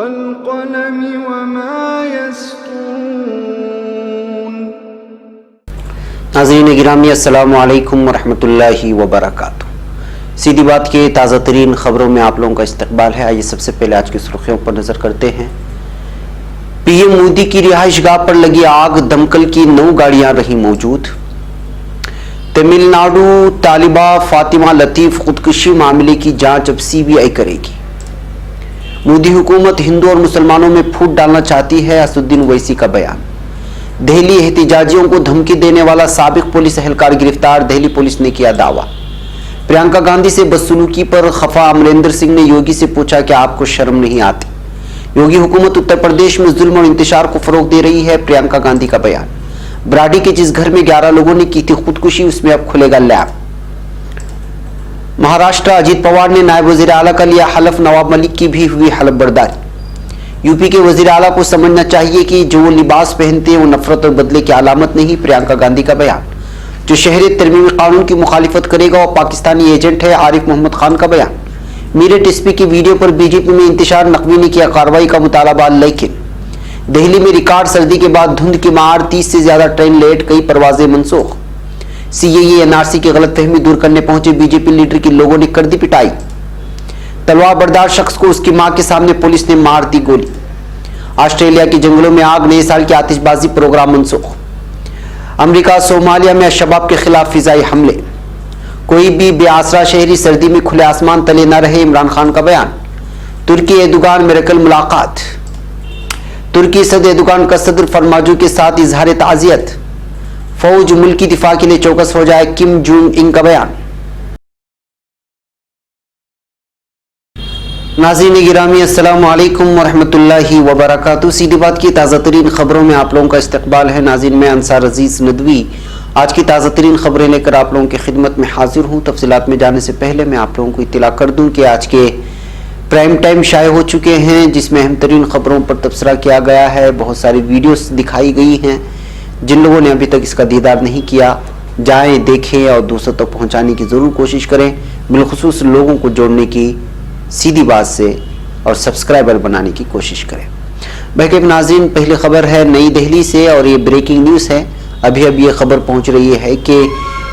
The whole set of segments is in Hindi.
वल्क़लमि वमा यस्तूरून। नाज़रीन गिरामी अस्सलामु अलैकुम वरहमतुल्लाहि वबरकातुहू। सीधी बात के ताज़ा तरीन खबरों में आप लोगों का इस्तकबाल है। आइए सबसे पहले आज की सुर्खियों पर नजर करते हैं। पीएम मोदी की रिहाइशगाह पर लगी आग, दमकल की 9 गाड़ियां रही मौजूद। तमिलनाडु तालिबा फातिमा लतीफ खुदकुशी मामले की जांच अब सीबीआई करेगी। मोदी हुकूमत हिंदू और मुसलमानों में फूट डालना चाहती है, असदुद्दीन ओवैसी का बयान। दिल्ली एहतिजाजियों को धमकी देने वाला साबिक पुलिस एहलकार गिरफ्तार, दिल्ली पुलिस ने किया दावा। प्रियंका गांधी से बदसलूकी पर खफा अमरिंदर सिंह ने योगी से पूछा कि आपको शर्म नहीं आती। योगी हुकूमत उत्तर प्रदेश में जुल्म और इंतशार को फरोग दे रही है, प्रियंका गांधी का बयान। बराडी के जिस घर में 11 लोगों ने की थी खुदकुशी, उसमें अब खुलेगा लैब। महाराष्ट्र, अजीत पवार ने नायब वजीर आला का लिया हलफ, नवाब मलिक की भी हुई हलफ बर्दारी। यूपी के वजीर आला को समझना चाहिए कि जो वो लिबास पहनते हैं वो नफरत और बदले की अलामत नहीं, प्रियंका गांधी का बयान। जो शहरियत तरमीमी कानून की मुखालिफत करेगा वो पाकिस्तानी एजेंट है, आरिफ मोहम्मद खान का बयान। मीरठ एसपी की वीडियो पर बीजेपी में इंतशार, नकवी ने किया कार्रवाई का मुतालबा। लेकिन दिल्ली में रिकॉर्ड सर्दी के बाद धुंध की मार, 30 से ज्यादा ट्रेन लेट, कई परवाजें मनसूख। सीएए एनआरसी की गलतफहमी दूर करने पहुंचे बीजेपी लीडर की लोगों ने कर दी पिटाई। तलवार बरदार शख्स को उसकी मां के सामने पुलिस ने मार दी गोली। ऑस्ट्रेलिया के जंगलों में आग, नए साल की आतिशबाजी प्रोग्राम मनसूख। अमेरिका सोमालिया में अशबाब के खिलाफ फिजाई हमले। कोई भी बेआसरा शहरी सर्दी में खुले आसमान तले न रहे, इमरान खान का बयान। तुर्की एर्दोगान मेरकल मुलाकात। तुर्की सदर एर्दोगान का सदर फरमाजू के साथ इजहार ताज़ियत। फौज मुल्क की दिफा के लिए चौकस हो जाए, किम जोंग इन का बयान। नाज़रीन गिरामी अस्सलामु अलैकुम वरहमतुल्लाहि वबरकातुहू। सीधी बात की ताज़ा तरीन खबरों में आप लोगों का इस्तकबाल है। नाज़रीन मैं अंसार अजीज नदवी आज की ताज़ा तरीन खबरें लेकर आप लोगों की खिदमत में हाजिर हूँ। तफसीलात में जाने से पहले मैं आप लोगों को इत्तला कर दूँ कि आज के प्राइम टाइम शाये हो चुके हैं, जिसमें अहम तरीन खबरों पर तबसरा किया गया है। बहुत सारी वीडियोस दिखाई गई हैं। जिन लोगों ने अभी तक इसका दीदार नहीं किया, जाएं, देखें और दूसरों तक पहुँचाने की ज़रूर कोशिश करें, बिलखुसूस लोगों को जोड़ने की सीधी बात से और सब्सक्राइबर बनाने की कोशिश करें। बहके नाज़रीन, पहली खबर है नई दिल्ली से और ये ब्रेकिंग न्यूज़ है। अभी ये खबर पहुंच रही है कि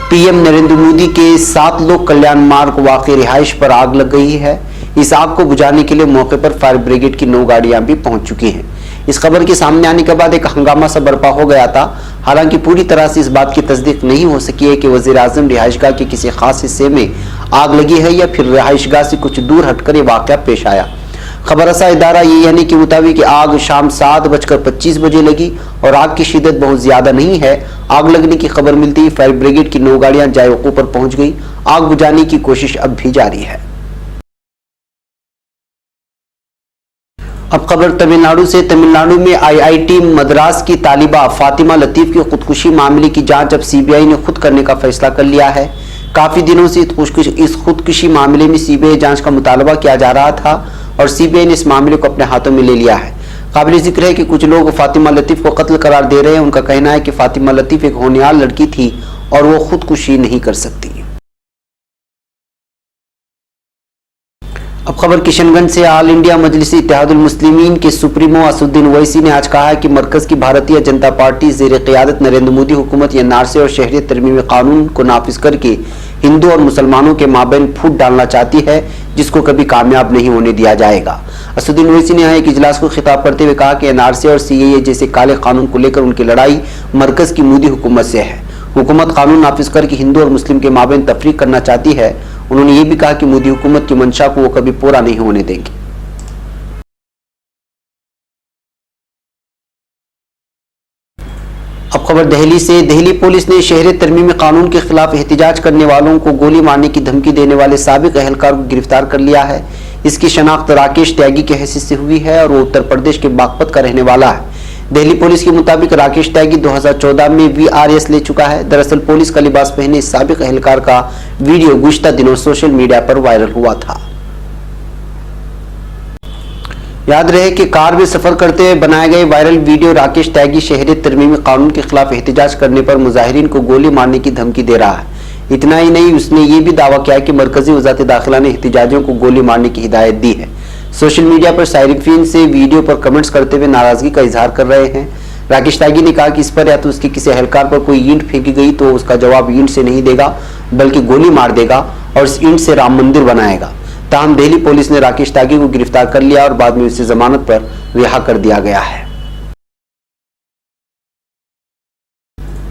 पीएम नरेंद्र मोदी के 7 लोग कल्याण मार्ग वाक़ई रिहाइश पर आग लग गई है। इस आग को बुझाने के लिए मौके पर फायर ब्रिगेड की 9 गाड़ियां भी पहुंच चुकी हैं। इस खबर के सामने आने के बाद एक हंगामा सा बर्पा हो गया था। हालांकि पूरी तरह से इस बात की तस्दीक नहीं हो सकी है कि वज़ीर आज़म रिहाइशगाह के किसी खास हिस्से में आग लगी है या फिर रिहाइशगाह से कुछ दूर हटकर ये वाक़या पेश आया। खबर रसा इदारा यानी के मुताबिक आग शाम 7:25 बजे लगी और आग की शिद्दत बहुत ज्यादा नहीं है। आग लगने की खबर मिलती ही फायर ब्रिगेड की 9 गाड़ियां जाए वक़ूफ़ पर पहुंच गई। आग बुझाने की कोशिश अब भी जारी है। अब खबर तमिलनाडु से। तमिलनाडु में आईआईटी मद्रास की तालिबा फातिमा लतीफ की खुदकुशी मामले की जांच अब सीबीआई ने खुद करने का फैसला कर लिया है। काफी दिनों से इस खुदकुशी मामले में सीबीआई जांच का मुतालबा किया जा रहा था और सीबीआई ने इस मामले को अपने हाथों में ले लिया है। काबिल जिक्र है कि कुछ लोग फातिमा लतीफ को कत्ल करार दे रहे हैं। उनका कहना है कि फातिमा लतीफ एक होनहार लड़की थी और वो खुदकुशी नहीं कर सकती। अब खबर किशनगंज से। ऑल इंडिया मजलिस इत्तेहादुल मुस्लिमीन के सुप्रीमो असदुद्दीन ओवैसी ने आज कहा है कि मरकज की भारतीय जनता पार्टी ज़ेर क़यादत नरेंद्र मोदी हुकूमत एनआरसी और शहरियत तरमीमी कानून को नाफिज करके हिंदू और मुसलमानों के माबैन फूट डालना चाहती है, जिसको कभी कामयाब नहीं होने दिया जाएगा। असदुद्दीन ओवैसी ने एक इजलास को खिताब करते हुए कहा कि एनआरसी और सीएए जैसे काले कानून को लेकर उनकी लड़ाई मरकज की मोदी हुकूमत से है। हुकूमत कानून नाफिज करके हिंदू और मुस्लिम के माबैन तफरीक करना चाहती है। उन्होंने ये भी कहा कि मोदी हुकूमत की मंशा को वो कभी पूरा नहीं होने देंगे। अब खबर दिल्ली से। दिल्ली पुलिस ने शहरियत तरमीमी कानून के खिलाफ एहतिजाज करने वालों को गोली मारने की धमकी देने वाले साबिक एहलकार को गिरफ्तार कर लिया है। इसकी शनाख्त राकेश त्यागी के हैसियत से हुई है और वो उत्तर प्रदेश के बागपत का रहने वाला है। दिल्ली पुलिस के मुताबिक राकेश त्यागी 2014 में वीआरएस ले चुका है। दरअसल पुलिस का लिबास पहने इस साबिक एहलकार का वीडियो गुज़िश्ता दिनों सोशल मीडिया पर वायरल हुआ था। याद रहे कि कार में सफर करते हुए बनाए गए वायरल वीडियो राकेश त्यागी शहरियत तरमीमी कानून के खिलाफ एहतिजाज करने पर मुजाहिरीन को गोली मारने की धमकी दे रहा है। इतना ही नहीं, उसने ये भी दावा किया कि मरकजी वज़ारत दाखिला ने एहतिजाजियों को गोली मारने की हिदायत दी है। सोशल मीडिया पर साइरिफिन से वीडियो पर कमेंट्स करते हुए नाराजगी का इजहार कर रहे हैं। राकेश त्यागी ने कहा कि इस पर या तो उसके किसी एहलकार पर कोई ईंट फेंकी गई तो उसका जवाब ईंट से नहीं देगा बल्कि गोली मार देगा और इस ईंट से राम मंदिर बनाएगा। ताहम दिल्ली पुलिस ने राकेश त्यागी को गिरफ्तार कर लिया और बाद में उसे जमानत पर रिहा कर दिया गया है।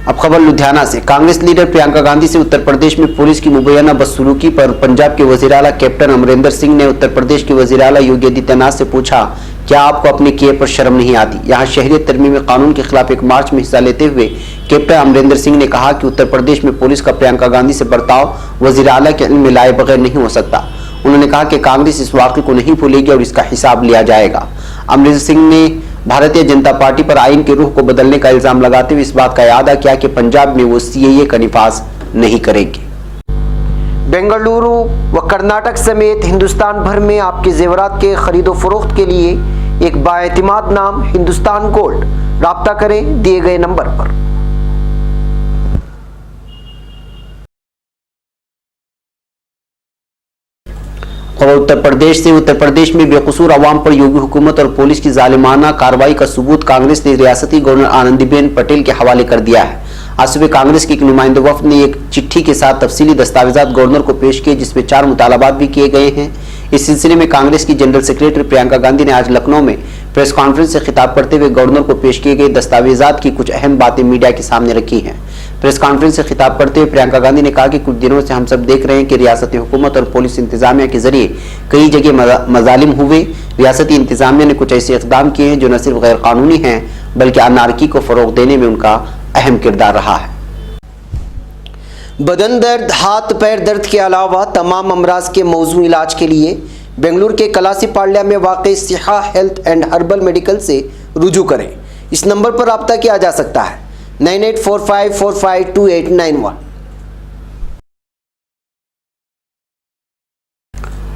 अब खबर लुधियाना से। कांग्रेस लीडर प्रियंका गांधी से उत्तर प्रदेश में पुलिस की मुबैना बदसलूकी पर पंजाब के वजीर आला कैप्टन अमरिंदर सिंह ने उत्तर प्रदेश के वजीर आला योगी आदित्यनाथ से पूछा, क्या आपको अपने किए पर शर्म नहीं आती? यहाँ शहरियत तरमीमी कानून के खिलाफ एक मार्च में हिस्सा लेते हुए कैप्टन अमरिंदर सिंह ने कहा कि उत्तर प्रदेश में पुलिस का प्रियंका गांधी से बर्ताव वजीर आला के इल्म में लाए बगैर नहीं हो सकता। उन्होंने कहा कि कांग्रेस इस वाक़े को नहीं भूलेगी और इसका हिसाब लिया जाएगा। अमरिंदर सिंह ने भारतीय जनता पार्टी पर आइन के रूह को बदलने का इल्जाम लगाते हुए इस बात का याद किया कि पंजाब में वो सीएए का निफाज नहीं करेंगे। बेंगलुरु व कर्नाटक समेत हिंदुस्तान भर में आपके जेवरात के खरीदो फरोख्त के लिए एक बाएतिमाद नाम हिंदुस्तान गोल्ड। राब्ता करें दिए गए नंबर पर। और उत्तर प्रदेश से। उत्तर प्रदेश में बेकसूर अवाम पर योगी हुकूमत और पुलिस की जालिमाना कार्रवाई का सबूत कांग्रेस ने रियासती गवर्नर आनंदीबेन पटेल के हवाले कर दिया है। आज सुबह कांग्रेस के एक नुमाइंदे वफ्द ने एक चिट्ठी के साथ तफसीली दस्तावेजात गवर्नर को पेश किए, जिसमें 4 मुतालबात भी किए गए हैं। इस सिलसिले में कांग्रेस की जनरल सेक्रेटरी प्रियंका गांधी ने आज लखनऊ में प्रेस कॉन्फ्रेंस से खिताब करते हुए गवर्नर को पेश किए गए दस्तावेजात की कुछ अहम बातें मीडिया के सामने रखी हैं। प्रेस कॉन्फ्रेंस से खिताब करते हुए प्रियंका गांधी ने कहा कि कुछ दिनों से हम सब देख रहे हैं कि रियासती हुकूमत और पुलिस इंतजामिया के जरिए कई जगह मजालिम हुए। रियासती इंतजामिया ने कुछ ऐसे इक़दाम किए हैं जो न सिर्फ गैर कानूनी हैं बल्कि अनारकी को फरोग देने में उनका अहम किरदार रहा है। बदन दर्द, हाथ पैर दर्द के अलावा तमाम अमराज के मौजू इलाज के लिए बेंगलुरु के कलासीपाಳ್ಯ में वाक़ सिहा हेल्थ एंड हर्बल मेडिकल से रुजू करें। इस नंबर पर रब्ता किया जा सकता है 9845452891।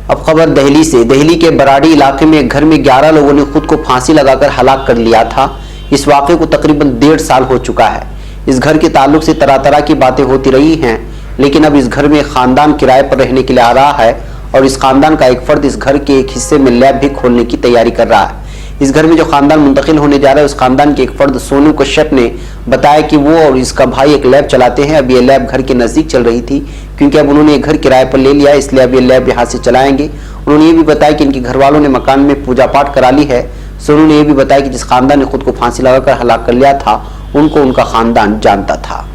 अब खबर दिल्ली से। दिल्ली के बराड़ी इलाके में एक घर में 11 लोगों ने खुद को फांसी लगाकर हलाक कर लिया था। इस वाक़े को तकरीबन 1.5 साल हो चुका है। इस घर के ताल्लुक से तरह तरह की बातें होती रही हैं, लेकिन अब इस घर में खानदान किराए पर रहने के लिए आ रहा है और इस खानदान का एक फर्द इस घर के एक हिस्से में लैब भी खोलने की तैयारी कर रहा है। इस घर में जो खानदान मुंतकिल होने जा रहा है उस खानदान के एक फर्द सोनू कश्यप ने बताया कि वो और इसका भाई एक लैब चलाते हैं। अब ये लैब घर के नज़दीक चल रही थी, क्योंकि अब उन्होंने एक घर किराए पर ले लिया, इसलिए अब ये लैब यहाँ से चलाएंगे। उन्होंने ये भी बताया कि इनके घर वालों ने मकान में पूजा पाठ करा ली है। सोनू ने यह भी बताया कि जिस खानदान ने खुद को फांसी लगाकर हलाक कर लिया था उनको उनका खानदान जानता था।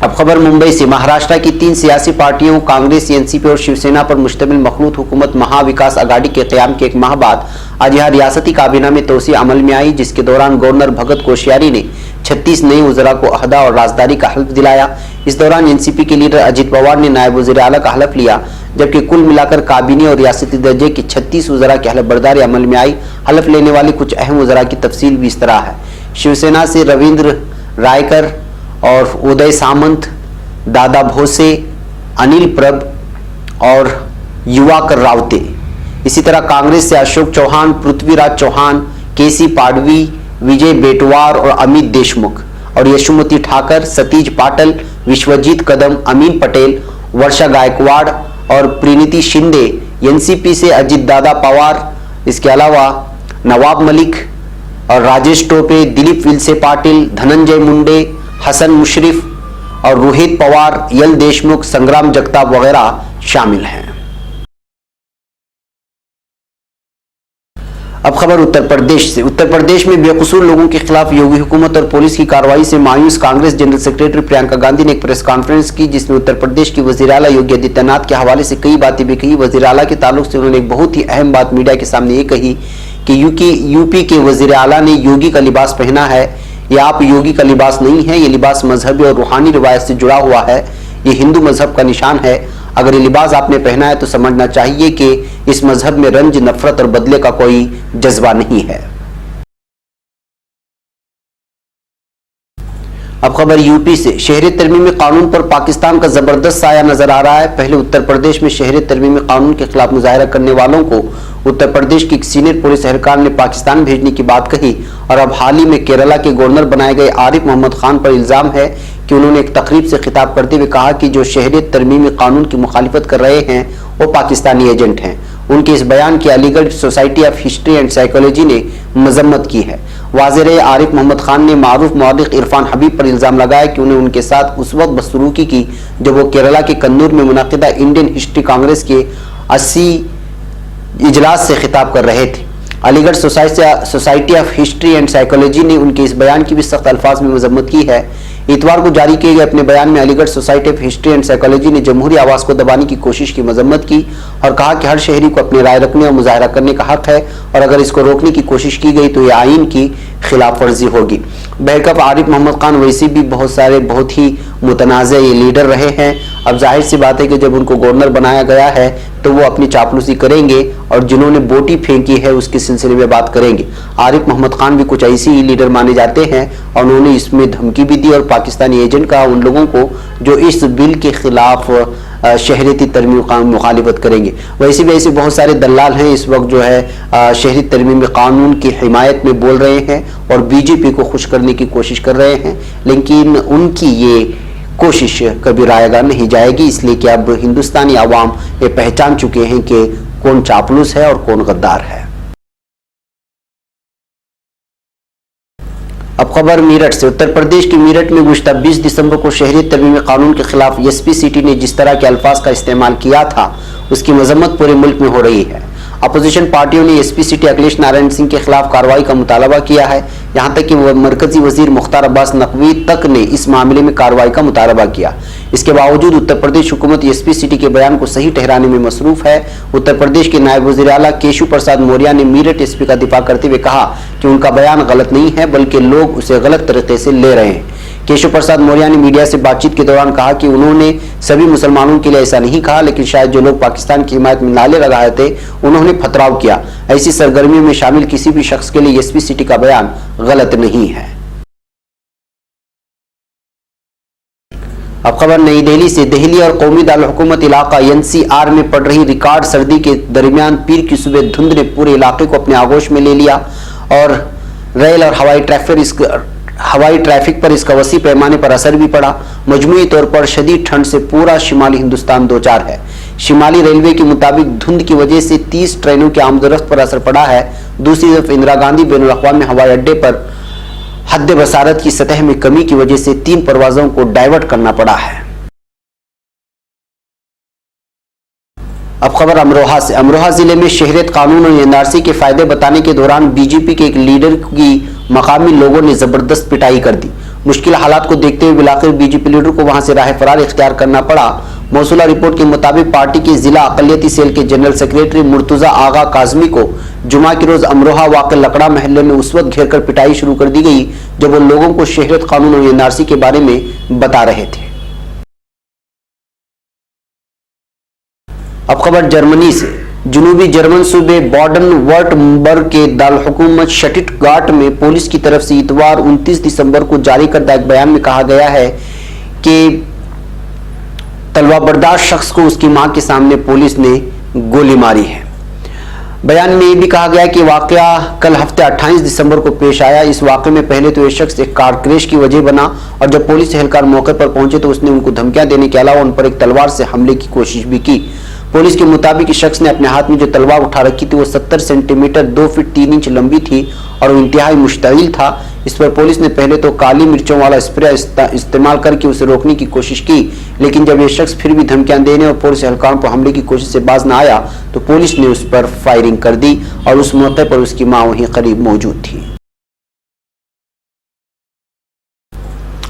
अब खबर मुंबई से। महाराष्ट्र की 3 सियासी पार्टियों कांग्रेस, एनसीपी और शिवसेना पर मुश्तमिल मखलूत हुकूमत महाविकास अघाड़ी के क़याम के एक माह बाद आज यहाँ रियासती काबीना में तोसी अमल में आई, जिसके दौरान गवर्नर भगत कोश्यारी ने 36 नए वज़रा को अहदा और राजदारी का हल्फ दिलाया। इस दौरान एनसीपी के लीडर अजित पवार ने नायब वज़ीर आला का हल्फ लिया, जबकि कुल मिलाकर काबीने और रियासती दर्जे की 36 वज़रा की हल्फ बर्दारी अमल में आई। हल्फ लेने वाले कुछ अहम वज़रा की तफसील भी इस तरह है। शिवसेना से रविंद्र रायकर और उदय सामंत, दादा भोसे, अनिल प्रभ और युवाकर रावते। इसी तरह कांग्रेस से अशोक चौहान, पृथ्वीराज चौहान, केसी पाडवी, विजय बेटवार और अमित देशमुख, और यशोमती ठाकर, सतीज पाटिल, विश्वजीत कदम, अमीन पटेल, वर्षा गायकवाड़ और प्रीनिति शिंदे। एनसीपी से अजित दादा पवार, इसके अलावा नवाब मलिक और राजेश टोपे, दिलीप विलसे पाटिल, धनंजय मुंडे, हसन मुशरिफ और रोहित पवार, यल देशमुख, संग्राम जगताप वगैरह शामिल हैं। अब खबर उत्तर प्रदेश से। उत्तर प्रदेश में बेकसूर लोगों के खिलाफ योगी हुकूमत और पुलिस की कार्रवाई से मायूस कांग्रेस जनरल सेक्रेटरी प्रियंका गांधी ने एक प्रेस कॉन्फ्रेंस की, जिसमें उत्तर प्रदेश की वज़ीर आला योगी आदित्यनाथ के हवाले से कई बातें भी कही। वज़ीर आला के ताल्लुक से उन्होंने एक बहुत ही अहम बात मीडिया के सामने ये कही कि यूपी के वज़ीर आला ने योगी का लिबास पहना है। ये आप योगी का लिबास नहीं है, ये लिबास मजहबी और रूहानी रिवायत से जुड़ा हुआ है, ये हिंदू मजहब का निशान है। अगर ये लिबास आपने पहना है तो समझना चाहिए कि इस मजहब में रंज, नफरत और बदले का कोई जज्बा नहीं है। अब खबर यूपी से। शहरियत तरमीमी कानून पर पाकिस्तान का जबरदस्त साया नजर आ रहा है। पहले उत्तर प्रदेश में शहरियत तरमीमी कानून के खिलाफ मुजाहरा करने वालों को उत्तर प्रदेश की एक सीनियर पुलिस एहलकार ने पाकिस्तान भेजने की बात कही, और अब हाल ही में केरला के गवर्नर बनाए गए आरिफ मोहम्मद खान पर इल्जाम है कि उन्होंने एक तकरीब से खिताब करते हुए कहा कि जो शहरियत तरमीमी कानून की मुखालिफत कर रहे हैं वो पाकिस्तानी एजेंट हैं। उनके इस बयान की Aligarh society of history and psychology ने मजम्मत की है। वाज़ेर आरिफ मोहम्मद खान ने मारूफ मौलिक इरफान हबीब पर इल्ज़ाम लगाया कि उन्हें उनके साथ उस वक्त बदसलूकी की जब वो केरला के कन्नूर में मुनक़िदा इंडियन हिस्ट्री कांग्रेस के 80 इजलास से खिताब कर रहे थे। Aligarh society of history and psychology ने उनके इस बयान की भी सख्त अल्फाज में मजम्मत की है। इतवार को जारी किए गए अपने बयान में Aligarh society of history and psychology ने जमहूरी आवाज़ को दबाने की कोशिश की मजम्मत की और कहा कि हर शहरी को अपनी राय रखने और मुजाहरा करने का हक है और अगर इसको रोकने की कोशिश की गई तो यह आइन की खिलाफ वर्जी होगी। बैकअप आरिफ मोहम्मद खान वैसे भी बहुत ही मुतनाज़ ये लीडर रहे हैं। अब जाहिर सी बात है कि जब उनको गवर्नर बनाया गया है तो वो अपनी चापलूसी करेंगे और जिन्होंने बोटी फेंकी है उसके सिलसिले में बात करेंगे। आरिफ मोहम्मद खान भी कुछ ऐसे ही लीडर माने जाते हैं और उन्होंने इसमें धमकी भी दी और पाकिस्तानी एजेंट कहा उन लोगों को जो इस बिल के खिलाफ शहरियती तरमीम कानून मुखालिफत करेंगे। वैसे भी ऐसे बहुत सारे दलाल हैं इस वक्त जो है शहरी तरमीम कानून की हिमायत में बोल रहे हैं और बीजेपी को खुश करने की कोशिश कर रहे हैं, लेकिन उनकी ये कोशिश कभी रायगार नहीं जाएगी, इसलिए कि अब हिंदुस्तानी आवाम ये पहचान चुके हैं कि कौन चापलूस है और कौन गद्दार है। अब खबर मेरठ से। उत्तर प्रदेश के मेरठ में गुज़श्ता 20 दिसंबर को शहरियत तरमीमी कानून के खिलाफ एसपी सिटी ने जिस तरह के अल्फाज का इस्तेमाल किया था उसकी मजम्मत पूरे मुल्क में हो रही है। अपोजिशन पार्टियों ने एसपी सिटी अखिलेश नारायण सिंह के खिलाफ कार्रवाई का मुतालबा किया है। यहाँ तक कि मरकजी वजीर मुख्तार अब्बास नकवी तक ने इस मामले में कार्रवाई का मुतालबा किया। इसके बावजूद उत्तर प्रदेश हुकूमत एसपी सिटी के बयान को सही ठहराने में मसरूफ है। उत्तर प्रदेश के नायब वजीर आला केशव प्रसाद मौर्य ने मेरठ एसपी का दिफा करते हुए कहा कि उनका बयान गलत नहीं है बल्कि लोग उसे गलत तरीके से ले रहे हैं। केशव प्रसाद मौर्य ने मीडिया से बातचीत के दौरान कहा कि उन्होंने सभी मुसलमानों के लिए ऐसा नहीं कहा, लेकिन शायद जो लोग पाकिस्तान की हिमायत में नाले लगाए थे उन्होंने पथराव किया। ऐसी सरगर्मियों में शामिल किसी भी शख्स के लिए एसपी सिटी का बयान गलत नहीं है। अब खबर नई दिल्ली से। दिल्ली और कौमी दारुल हुकूमत इलाका एनसीआर में पड़ रही रिकॉर्ड सर्दी के दरमियान पीर की सुबह धुंध ने पूरे इलाके को अपने आगोश में ले लिया और रेल और हवाई ट्रैफिक पर इसका वसी पैमाने पर असर भी पड़ा। मजमूई तौर पर शदीद ठंड से पूरा शिमाली हिंदुस्तान दो चार है। शिमाली रेलवे के मुताबिक धुंध की वजह से 30 ट्रेनों के आमदोरफ्त पर असर पड़ा है। दूसरी तरफ इंदिरा गांधी बैनुल अक़वामी हवाई अड्डे पर हद बसारत की सतह में कमी की वजह से 3 परवाजों को डाइवर्ट करना पड़ा है। अब खबर अमरोहा से। अमरोहा जिले में शहरियत कानून और एनआरसी के फायदे बताने के दौरान बीजेपी के एक लीडर की मकामी लोगों ने जबरदस्त पिटाई कर दी। मुश्किल हालात को देखते हुए बिलाखिर बीजेपी लीडर को वहां से राह फरार इख्तियार करना पड़ा। मौसूला रिपोर्ट के मुताबिक पार्टी के जिला अक़लियती सेल के जनरल सेक्रेटरी मुर्तुजा आगा काजमी को जुमा के रोज अमरोहा वाक़ लकड़ा महल्ले में उस वक्त घेर कर पिटाई शुरू कर दी गई जब वो लोगों को शहरियत कानून और एनआरसी के बारे में बता रहे थे। अब खबर जर्मनी से। जनूबी जर्मन सूबे बाडन-वर्टमबर्ग के दारुल-हुकूमत स्टुटगार्ट में पुलिस की तरफ से इतवार 29 दिसंबर को जारी करदा एक बयान में कहा गया है कि तलवारबरदार शख्स को उसकी मां के सामने पुलिस ने गोली मारी है। बयान में यह भी कहा गया कि वाकया कल हफ्ते 28 दिसंबर को पेश आया। इस वाकये में पहले तो यह शख्स एक कार क्रैश की वजह बना और जब पुलिस एहलकार मौके पर पहुंचे तो उसने उनको धमकियां देने के अलावा उन पर एक तलवार से हमले की कोशिश भी की। पुलिस के मुताबिक इस शख्स ने अपने हाथ में जो तलवार उठा रखी थी वो 70 सेंटीमीटर 2 फीट 3 इंच लंबी थी और वो इंतहाई मुश्तइल था। इस पर पुलिस ने पहले तो काली मिर्चों वाला स्प्रे इस्तेमाल करके उसे रोकने की कोशिश की, लेकिन जब यह शख्स फिर भी धमकियां देने और पुलिस एहलकारों पर हमले की कोशिश से बाज न आया तो पुलिस ने उस पर फायरिंग कर दी और उस मौके पर उसकी मां वहीं करीब मौजूद थी।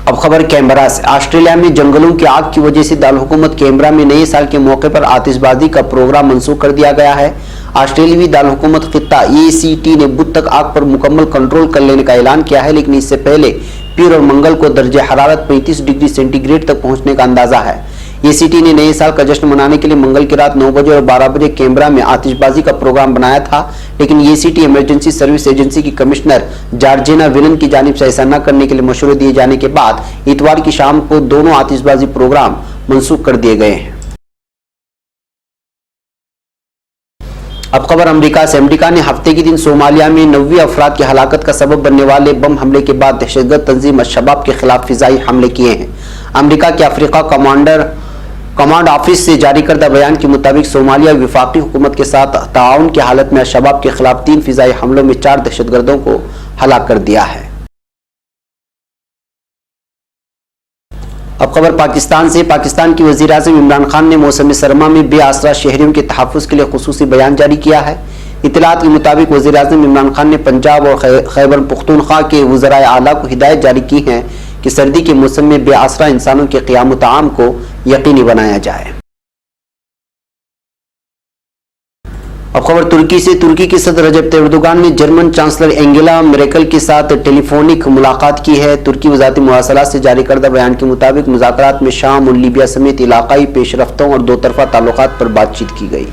अब खबर कैनबरा से। ऑस्ट्रेलिया में जंगलों की आग की वजह से दारुल हुकूमत कैनबरा में नए साल के मौके पर आतिशबाजी का प्रोग्राम मंसूख कर दिया गया है। ऑस्ट्रेलियावी दारुल हुकूमत खित्ता ACT ने बुध तक आग पर मुकम्मल कंट्रोल कर लेने का ऐलान किया है, लेकिन इससे पहले पीर और मंगल को दर्जे हरारत 35 डिग्री सेंटीग्रेड तक पहुंचने का अंदाजा है। ACT ने नए साल का जश्न मनाने के लिए मंगल की रात 9 बजे और 12 बजे कैनबरा में आतिशबाजी का प्रोग्राम बनाया था, लेकिन ACT इमरजेंसी सर्विस एजेंसी की कमिश्नर जॉर्जिना विलन की जानिब से ऐसा न करने के लिए मशवरे दिए जाने के बाद इतवार की शाम को दोनों आतिशबाजी प्रोग्राम मनसूख कर दिए गए हैं। अब खबर अमेरिका से। अमेरिका ने हफ्ते के दिन सोमालिया में 90 अफराद की हलाकत का सबब बनने वाले बम हमले के बाद दहशतगर्द तंजीम अल-शबाब के खिलाफ फिजाई हमले किए हैं। अमेरिका के अफ्रीका कमांड ऑफिस से जारी करदा बयान के मुताबिक सोमालिया वफाकी हुकूमत के साथ ताउन की हालत में अल-शबाब के खिलाफ 3 फिजाई हमलों में 4 दहशतगर्दों को हलाक कर दिया है। अब खबर पाकिस्तान से। पाकिस्तान की वज़ीर-ए-आज़म इमरान खान ने मौसम सरमा में बेआसरा शहरियों के तहफ़्फ़ुज़ के लिए खुसूसी बयान जारी किया है। इत्तलात के मुताबिक वज़ीर-ए-आज़म इमरान खान ने पंजाब और खैबर पख्तूनख्वा के वज़राए आला को हिदायत जारी की है कि सर्दी के मौसम में बेआसरा इंसानों के क़ियाम तआम को यकीनी बनाया जाए। अब खबर तुर्की से। तुर्की के सदर रजब तैयब एर्दोगान ने जर्मन चांसलर एंगेला मेर्केल के साथ टेलीफोनिक मुलाकात की है। तुर्की वज़ारत मवासलात से जारी करदा बयान के मुताबिक मुज़ाकरात में शाम और लीबिया समेत इलाकाई पेशरफ्तों और दो तरफा ताल्लुकात पर बातचीत की गई।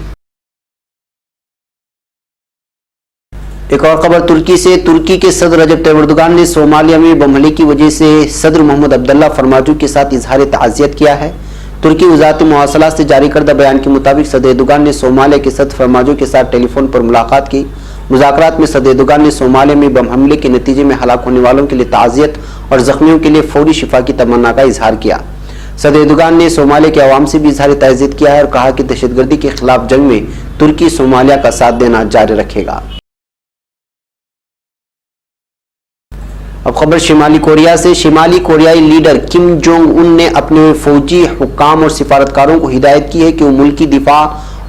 एक और खबर तुर्की से। तुर्की के सदर रजब तैयब एर्दोगान ने सोमालिया में बम हमले की वजह से सदर मोहम्मद अब्दुल्ला फरमाजू के साथ इजहार ताज़ियत किया है। तुर्की वज़ारत मवासलात से जारी करदा बयान के मुताबिक सदर एर्दोगान ने सोमालिया के सदर फरमाजो के साथ टेलीफोन पर मुलाकात की। मुज़ाकरात में सदर एर्दोगान ने सोमालिया में बम हमले के नतीजे में हलाक होने वालों के लिए ताज़ियत और जख्मियों के लिए फौरी शिफा की तमन्ना का इजहार किया। सदर एर्दोगान ने सोमालिया के अवाम से भी इजहार ताज़ियत किया है और कहा कि दहशतगर्दी के खिलाफ जंग में तुर्की सोमालिया का साथ देना जारी रखेगा। अब खबर शिमाली कोरिया से। शिमाली कोरियाई लीडर किम जोंग उन ने अपने फौजी हुक्काम और सिफारतकारों को हिदायत की है कि वो मुल्की दिफा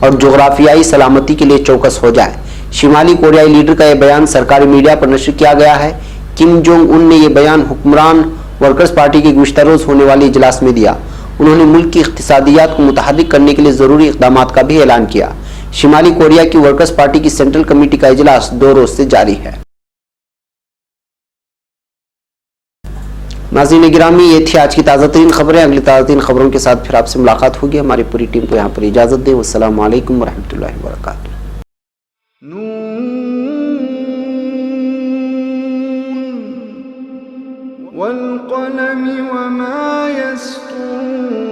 और जोग्राफियाई सलामती के लिए चौकस हो जाए। शिमाली कोरियाई लीडर का यह बयान सरकारी मीडिया पर नशर किया गया है। किम जोंग उन ने यह बयान हुक्मरान वर्कर्स पार्टी के गुज़श्ता रोज़ होने वाले इजलास में दिया। उन्होंने मुल्क की इक़्तिसादियात को मुतहर्रिक करने के लिए ज़रूरी इक़दाम का भी ऐलान किया। शिमाली कोरिया की वर्कर्स पार्टी की सेंट्रल कमेटी का इजलास 2 रोज से जारी है। नाज़रीन गिरामी, ये थी आज की ताज़ा तरीन खबरें। अगली ताज़ा तरीन खबरों के साथ फिर आपसे मुलाकात होगी। हमारी पूरी टीम को यहाँ पर इजाज़त दें। वस्सलामु अलैकुम वरहमतुल्लाहि वबरकातुहू। वल क़लमि वमा यस्तूरून।